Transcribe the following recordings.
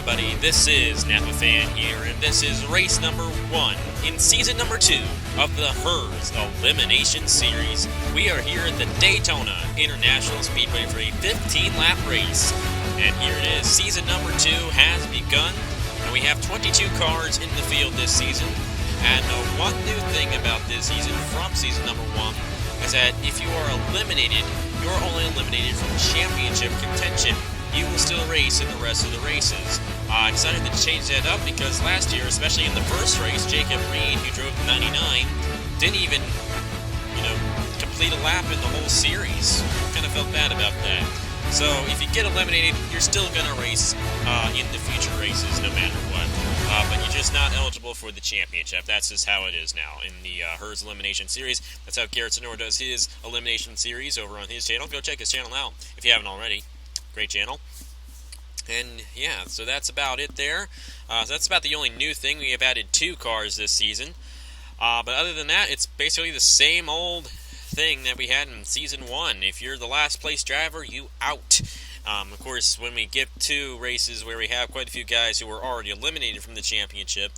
everybody, this is Napa Fan here, and this is race number 1 in season number 2 of the HES Elimination Series. We are here at the Daytona International Speedway for a 15-lap race, and here it is. Season number 2 has begun, and we have 22 cars in the field this season. And one new thing about this season from season number 1 is that if you are eliminated, you're only eliminated from championship contention. You will still race in the rest of the races. I decided to change that up because last year, especially in the first race, Jacob Reed, who drove the 99, didn't even, complete a lap in the whole series. Kind of felt bad about that. So if you get eliminated, you're still going to race in the future races no matter what. But you're just not eligible for the championship. That's just how it is now in the HES Elimination Series. That's how Garrett Sonora does his Elimination Series over on his channel. Go check his channel out if you haven't already. Great channel. And yeah, so that's about it there. So that's about the only new thing. We have added 2 cars this season. But other than that, it's basically the same old thing that we had in season 1. If you're the last place driver, you out. Of course, when we get to races where we have quite a few guys who are already eliminated from the championship,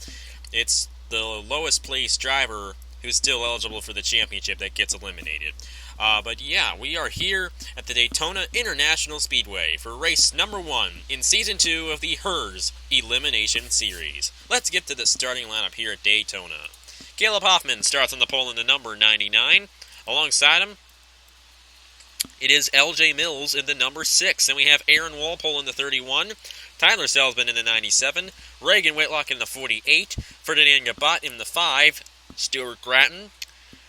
it's the lowest place driver who's still eligible for the championship that gets eliminated. But yeah, we are here at the Daytona International Speedway for race number 1 in Season 2 of the HES Elimination Series. Let's get to the starting lineup here at Daytona. Caleb Hoffman starts on the pole in the number 99. Alongside him, it is LJ Mills in the number 6. And we have Aaron Walpole in the 31. Tyler Salzman in the 97. Reagan Whitlock in the 48. Ferdinand Gabat in the 5. Stuart Gratton.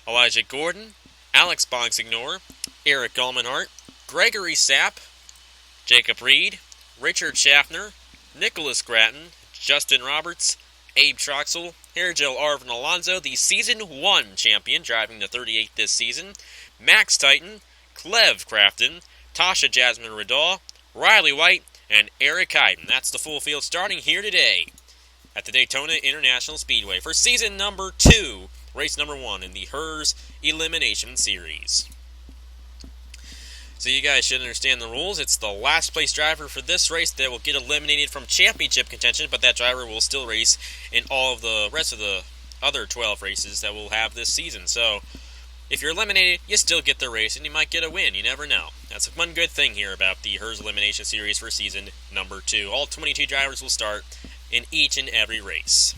Elijah Gordon. Alex Bonsignor, Eric Gulmanhart, Gregory Sapp, Jacob Reed, Richard Schaffner, Nicholas Gratton, Justin Roberts, Abe Troxel, Hergel Arvin Alonso, the Season 1 champion, driving the 38 this season, Max Titan, Clev Crafton, Tasha Jasmine Riddall, Riley White, and Eric Hyden. That's the full field starting here today at the Daytona International Speedway for Season number 2. Race number 1 in the HES Elimination Series. So you guys should understand the rules. It's the last place driver for this race that will get eliminated from championship contention, but that driver will still race in all of the rest of the other 12 races that we'll have this season. So if you're eliminated, you still get the race, and you might get a win. You never know. That's one good thing here about the HES Elimination Series for season number 2. All 22 drivers will start in each and every race.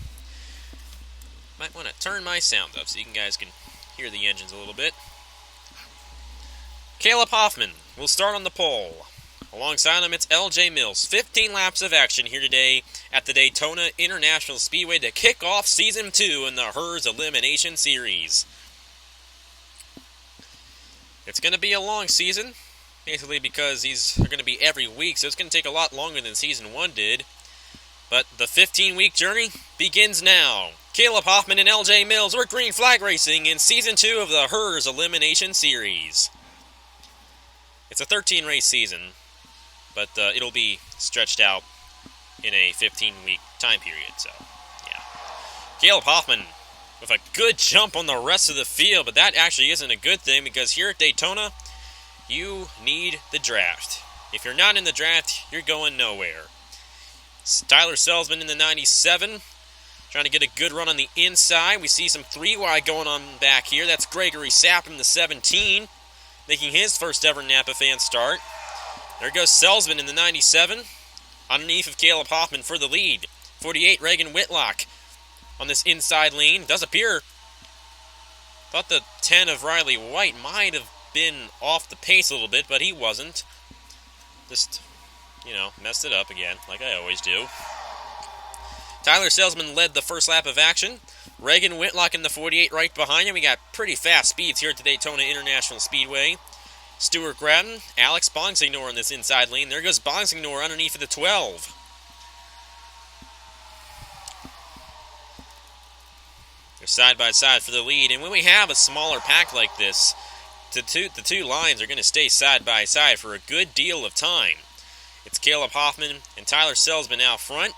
Might want to turn my sound up so you guys can hear the engines a little bit. Caleb Hoffman will start on the pole. Alongside him, it's LJ Mills. 15 laps of action here today at the Daytona International Speedway to kick off Season 2 in the HES Elimination Series. It's going to be a long season, basically because these are going to be every week, so it's going to take a lot longer than Season 1 did. But the 15-week journey begins now. Caleb Hoffman and LJ Mills are green flag racing in Season 2 of the HES Elimination Series. It's a 13-race season, but it'll be stretched out in a 15-week time period, so yeah. Caleb Hoffman with a good jump on the rest of the field, but that actually isn't a good thing because here at Daytona, you need the draft. If you're not in the draft, you're going nowhere. Tyler Salzman in the 97. Trying to get a good run on the inside. We see some 3-wide going on back here. That's Gregory Sapp in the 17, making his first ever Napa Fan start. There goes Salzman in the 97, underneath of Caleb Hoffman for the lead. 48, Reagan Whitlock on this inside lane. Does appear, thought the 10 of Riley White might have been off the pace a little bit, but he wasn't. Just, messed it up again, like I always do. Tyler Salzman led the first lap of action. Reagan Whitlock in the 48 right behind him. We got pretty fast speeds here at the Daytona International Speedway. Stuart Gratton, Alex Bonsignor in this inside lane. There goes Bonsignor underneath of the 12. They're side by side for the lead. And when we have a smaller pack like this, the two lines are going to stay side by side for a good deal of time. It's Caleb Hoffman and Tyler Salzman out front.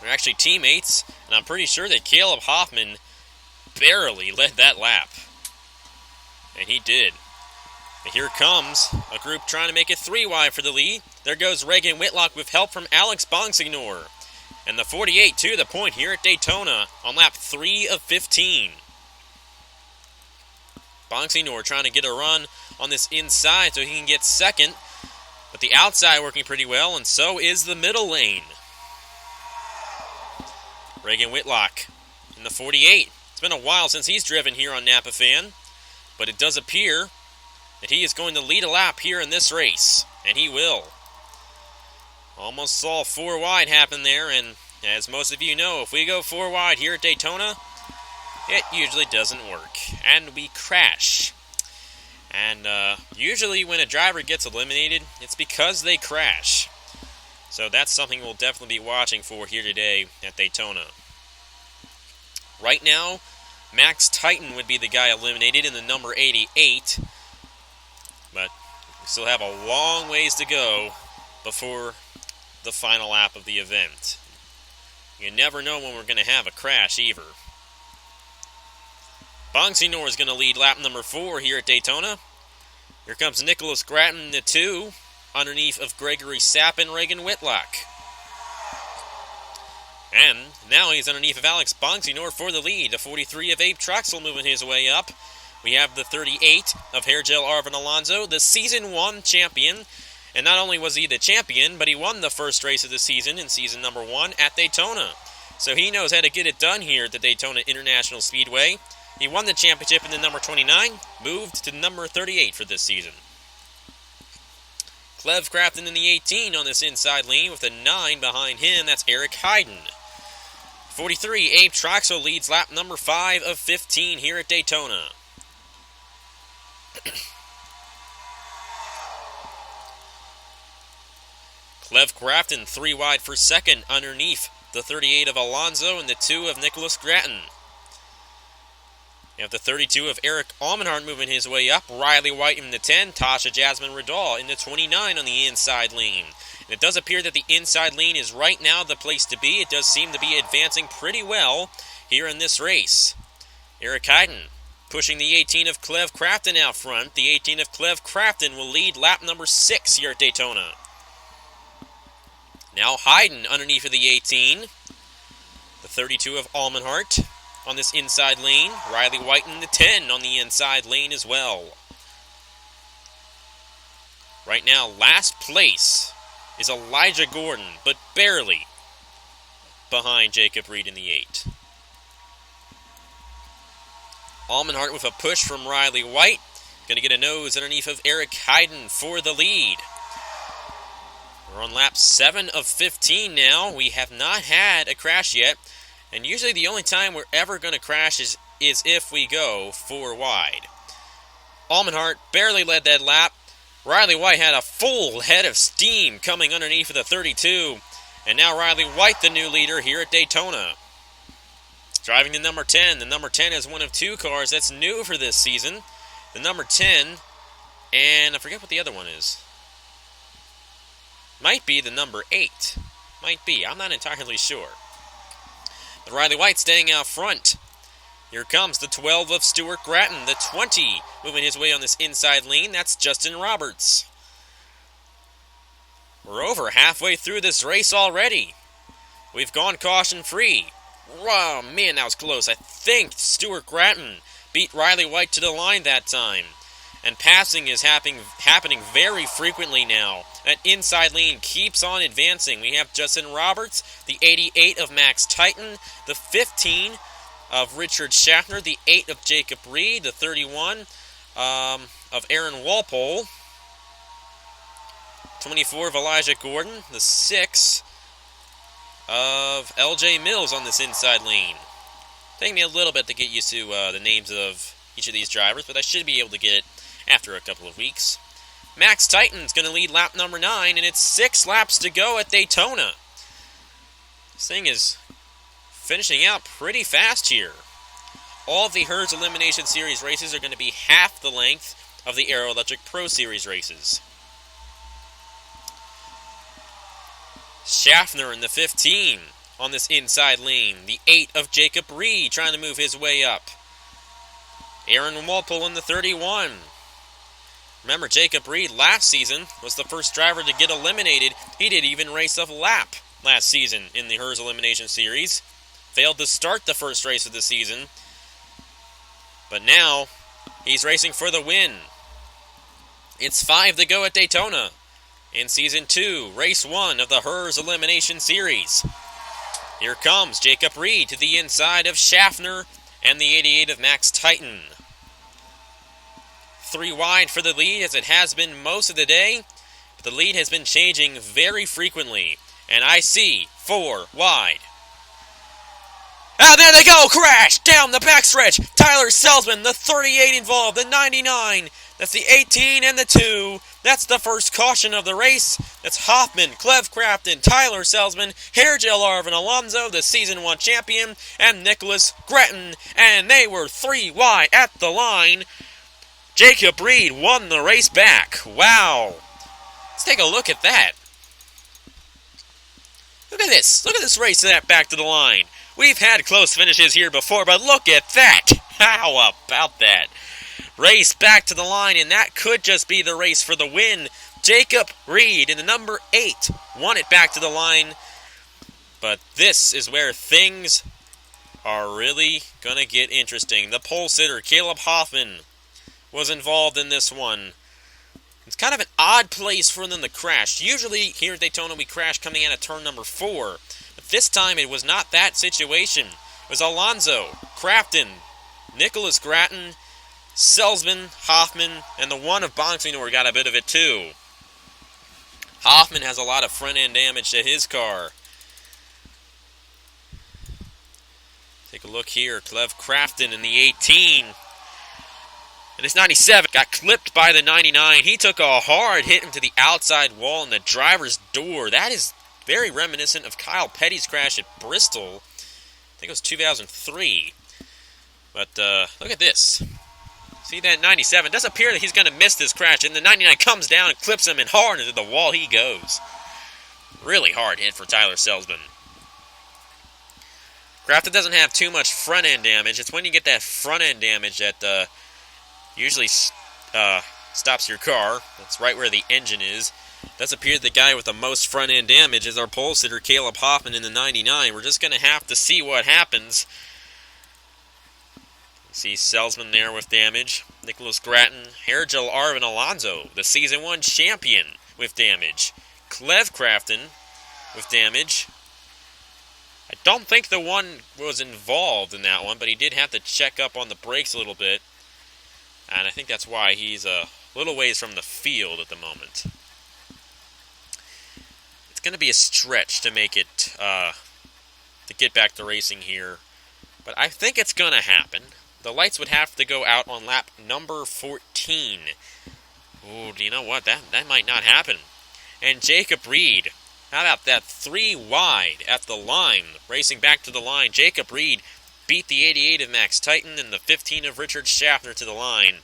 They're actually teammates, and I'm pretty sure that Caleb Hoffman barely led that lap. And he did. And here comes a group trying to make it 3 wide for the lead. There goes Reagan Whitlock with help from Alex Bonsignor. And the 48 to the point here at Daytona on lap 3 of 15. Bonsignor trying to get a run on this inside so he can get second. But the outside working pretty well, and so is the middle lane. Reagan Whitlock in the 48. It's been a while since he's driven here on Napa Fan, but it does appear that he is going to lead a lap here in this race, and he will. Almost saw 4 wide happen there, and as most of you know, if we go 4 wide here at Daytona, it usually doesn't work, and we crash. And usually when a driver gets eliminated, it's because they crash. So that's something we'll definitely be watching for here today at Daytona. Right now, Max Titan would be the guy eliminated in the number 88, but we still have a long ways to go before the final lap of the event. You never know when we're going to have a crash either. Bonsignor is going to lead lap number 4 here at Daytona. Here comes Nicholas Gratton in the 2, underneath of Gregory Sapp and Reagan Whitlock. And now he's underneath of Alex Bonsignor for the lead. The 43 of Abe Troxel moving his way up. We have the 38 of Hairgel Arvin Alonso, the Season 1 champion. And not only was he the champion, but he won the first race of the season in season number 1 at Daytona. So he knows how to get it done here at the Daytona International Speedway. He won the championship in the number 29, moved to number 38 for this season. Clev Crafton in the 18 on this inside lane with a 9 behind him. That's Eric Hayden. 43, Abe Troxel leads lap number 5 of 15 here at Daytona. Clev Crafton 3 wide for second underneath the 38 of Alonso and the 2 of Nicholas Gratton. You have the 32 of Eric Almenhart moving his way up. Riley White in the 10. Tasha Jasmine Riddall in the 29 on the inside lane. And it does appear that the inside lane is right now the place to be. It does seem to be advancing pretty well here in this race. Eric Hayden pushing the 18 of Clev Crafton out front. The 18 of Clev Crafton will lead lap number 6 here at Daytona. Now Hayden underneath of the 18. The 32 of Almenhart on this inside lane. Riley White in the 10 on the inside lane as well. Right now, last place is Elijah Gordon, but barely behind Jacob Reed in the 8. Almenhart with a push from Riley White. Going to get a nose underneath of Eric Hayden for the lead. We're on lap 7 of 15 now. We have not had a crash yet. And usually the only time we're ever going to crash is if we go 4 wide. Almenhart barely led that lap. Riley White had a full head of steam coming underneath of the 32. And now Riley White, the new leader here at Daytona. Driving the number 10. The number 10 is one of 2 cars that's new for this season. The number 10, and I forget what the other one is. Might be the number 8. Might be. I'm not entirely sure. But Riley White staying out front. Here comes the 12 of Stuart Gratton. The 20 moving his way on this inside lane. That's Justin Roberts. We're over halfway through this race already. We've gone caution-free. Wow, man, that was close. I think Stuart Gratton beat Riley White to the line that time. And passing is happening very frequently now. That inside lane keeps on advancing. We have Justin Roberts, the 88 of Max Titan, the 15 of Richard Schaffner, the 8 of Jacob Reed, the 31 of Aaron Walpole, 24 of Elijah Gordon, the 6 of LJ Mills on this inside lane. Taking me a little bit to get used to the names of each of these drivers, but I should be able to get it after a couple of weeks. Max Titan's going to lead lap number 9, and it's 6 laps to go at Daytona. This thing is finishing out pretty fast here. All of the HERS Elimination Series races are going to be half the length of the Aero Electric Pro Series races. Schaffner in the 15 on this inside lane. The 8 of Jacob Reed trying to move his way up. Aaron Walpole in the 31. Remember, Jacob Reed last season was the first driver to get eliminated. He didn't even race a lap last season in the HERS Elimination Series. Failed to start the first race of the season. But now, he's racing for the win. It's 5 to go at Daytona in Season 2, Race 1 of the HERS Elimination Series. Here comes Jacob Reed to the inside of Schaffner and the 88 of Max Titan. 3 wide for the lead, as it has been most of the day. But the lead has been changing very frequently. And I see 4 wide. Ah, there they go! Crash! Down the backstretch! Tyler Selzman, the 38 involved, the 99. That's the 18 and the 2. That's the first caution of the race. That's Hoffman, Clev Crafton, Tyler Selzman, Hairgel Arvin Alonso, the Season 1 champion, and Nicholas Gretton. And they were 3 wide at the line. Jacob Reed won the race back. Wow. Let's take a look at that. Look at this. Look at this race back to the line. We've had close finishes here before, but look at that. How about that? Race back to the line, and that could just be the race for the win. Jacob Reed in the number 8 won it back to the line. But this is where things are really going to get interesting. The pole sitter, Caleb Hoffman, was involved in this one. It's kind of an odd place for them to crash. Usually here at Daytona we crash coming out of turn number 4. But this time it was not that situation. It was Alonso, Crafton, Nicholas Gratton, Selzman, Hoffman, and the one of Bonsignor got a bit of it too. Hoffman has a lot of front-end damage to his car. Take a look here. Clev Crafton in the 18. And his 97 got clipped by the 99. He took a hard hit into the outside wall in the driver's door. That is very reminiscent of Kyle Petty's crash at Bristol. I think it was 2003. But look at this. See that 97? It does appear that he's going to miss this crash. And the 99 comes down and clips him, and hard into the wall he goes. Really hard hit for Tyler Selzman. Crafton doesn't have too much front-end damage. It's when you get that front-end damage that usually stops your car. That's right where the engine is. It does appear the guy with the most front-end damage is our pole sitter, Caleb Hoffman, in the 99. We're just going to have to see what happens. You see Selzman there with damage. Nicholas Gratton, Hairgel Arvin Alonso, the Season 1 champion, with damage. Clev Crafton with damage. I don't think the one was involved in that one, but he did have to check up on the brakes a little bit. And I think that's why he's a little ways from the field at the moment. It's going to be a stretch to make it, to get back to racing here. But I think it's going to happen. The lights would have to go out on lap number 14. Ooh, do you know what? That might not happen. And Jacob Reed, how about that 3 wide at the line, racing back to the line. Jacob Reed beat the 88 of Max Titan and the 15 of Richard Schaffner to the line.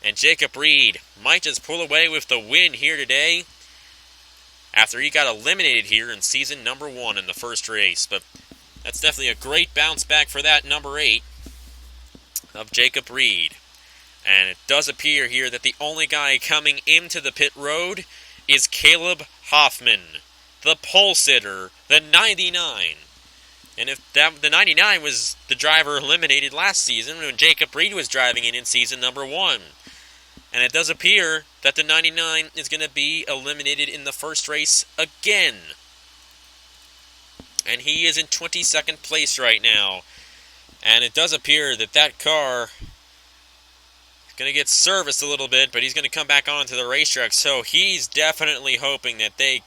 And Jacob Reed might just pull away with the win here today after he got eliminated here in season number 1 in the first race. But that's definitely a great bounce back for that number 8 of Jacob Reed. And it does appear here that the only guy coming into the pit road is Caleb Hoffman, the pole sitter, the 99. And if the 99 was the driver eliminated last season when Jacob Reed was driving it in season number 1. And it does appear that the 99 is going to be eliminated in the first race again. And he is in 22nd place right now. And it does appear that that car is going to get serviced a little bit, but he's going to come back onto the racetrack. So he's definitely hoping that they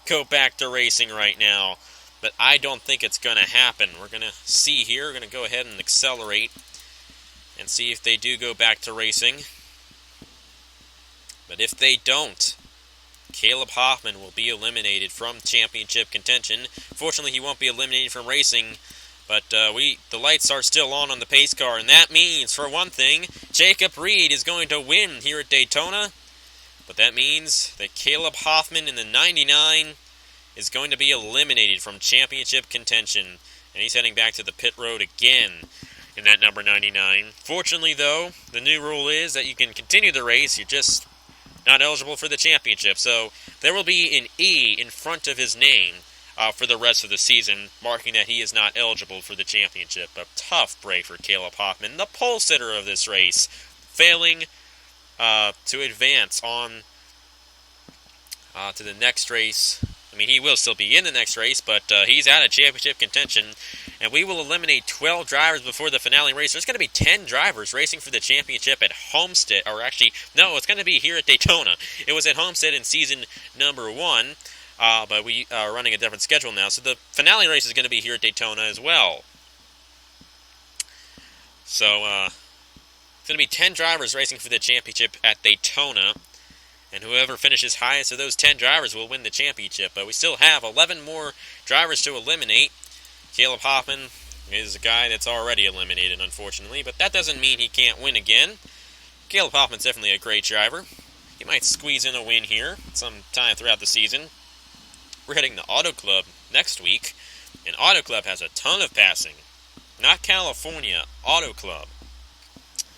go back to racing right now. But I don't think it's going to happen. We're going to see here. We're going to go ahead and accelerate and see if they do go back to racing. But if they don't, Caleb Hoffman will be eliminated from championship contention. Fortunately, he won't be eliminated from racing. But the lights are still on the pace car. And that means, for one thing, Jacob Reed is going to win here at Daytona. But that means that Caleb Hoffman in the 99 is going to be eliminated from championship contention. And he's heading back to the pit road again in that number 99. Fortunately, though, the new rule is that you can continue the race. You just not eligible for the championship. So there will be an E in front of his name for the rest of the season, marking that he is not eligible for the championship. A tough break for Caleb Hoffman, the pole sitter of this race, failing to advance on to the next race. I mean, he will still be in the next race, but he's out of championship contention, and we will eliminate 12 drivers before the finale race. There's going to be 10 drivers racing for the championship at Homestead, or actually, no, it's going to be here at Daytona. It was at Homestead in season number 1, but we are running a different schedule now, so the finale race is going to be here at Daytona as well. So, it's going to be 10 drivers racing for the championship at Daytona, and whoever finishes highest of those 10 drivers will win the championship. But we still have 11 more drivers to eliminate. Caleb Hoffman is a guy that's already eliminated, unfortunately, but that doesn't mean he can't win again. Caleb Hoffman's definitely a great driver. He might squeeze in a win here sometime throughout the season. We're heading to Auto Club next week, and Auto Club has a ton of passing. Not California, Auto Club.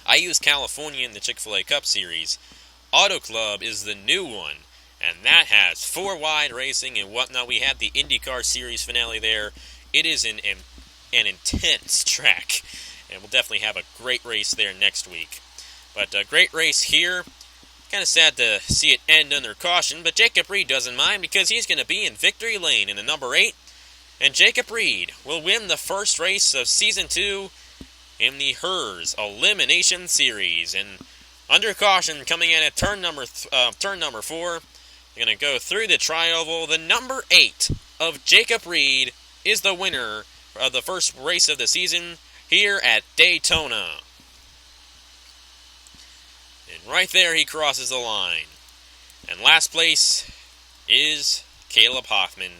I use California in the Chick-fil-A Cup Series. Auto Club is the new one, and that has 4 wide racing and whatnot. We had the IndyCar Series finale there. It is an intense track, and we'll definitely have a great race there next week. But a great race here. Kind of sad to see it end under caution, but Jacob Reed doesn't mind because he's going to be in victory lane in the number 8. And Jacob Reed will win the first race of Season 2 in the HES Elimination Series. And under caution, coming in at turn number 4, they're going to go through the tri-oval. The number 8 of Jacob Reed is the winner of the first race of the season here at Daytona. And right there, he crosses the line. And last place is Caleb Hoffman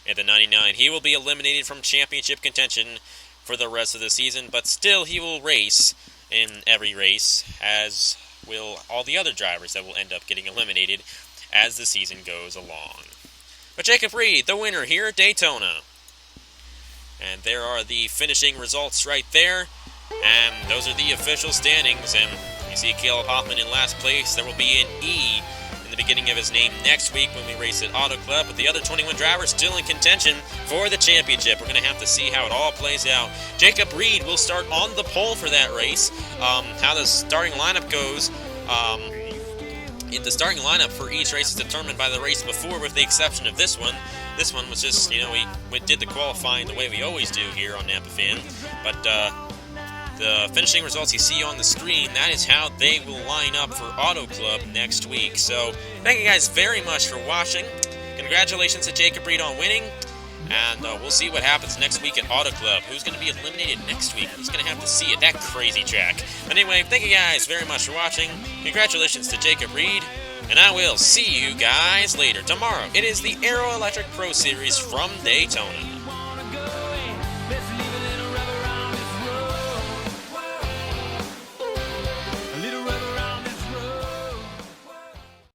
at the 99. He will be eliminated from championship contention for the rest of the season, but still he will race in every race, as will all the other drivers that will end up getting eliminated as the season goes along. But Jacob Reed, the winner here at Daytona. And there are the finishing results right there. And those are the official standings. And you see Caleb Hoffman in last place. There will be an E in the beginning of his name next week when we race at Auto Club. But the other 21 drivers still in contention for the championship. We're going to have to see how it all plays out. Jacob Reed will start on the pole for that race. How the starting lineup goes, the starting lineup for each race is determined by the race before, with the exception of this one. This one was just, we did the qualifying the way we always do here on Napa Fan. But the finishing results you see on the screen, that is how they will line up for Auto Club next week. So, thank you guys very much for watching. Congratulations to Jacob Reed on winning. And we'll see what happens next week at Auto Club. Who's going to be eliminated next week? Who's going to have to see it? That crazy track. But anyway, thank you guys very much for watching. Congratulations to Jacob Reed. And I will see you guys later. Tomorrow, it is the Aero Electric Pro Series from Daytona.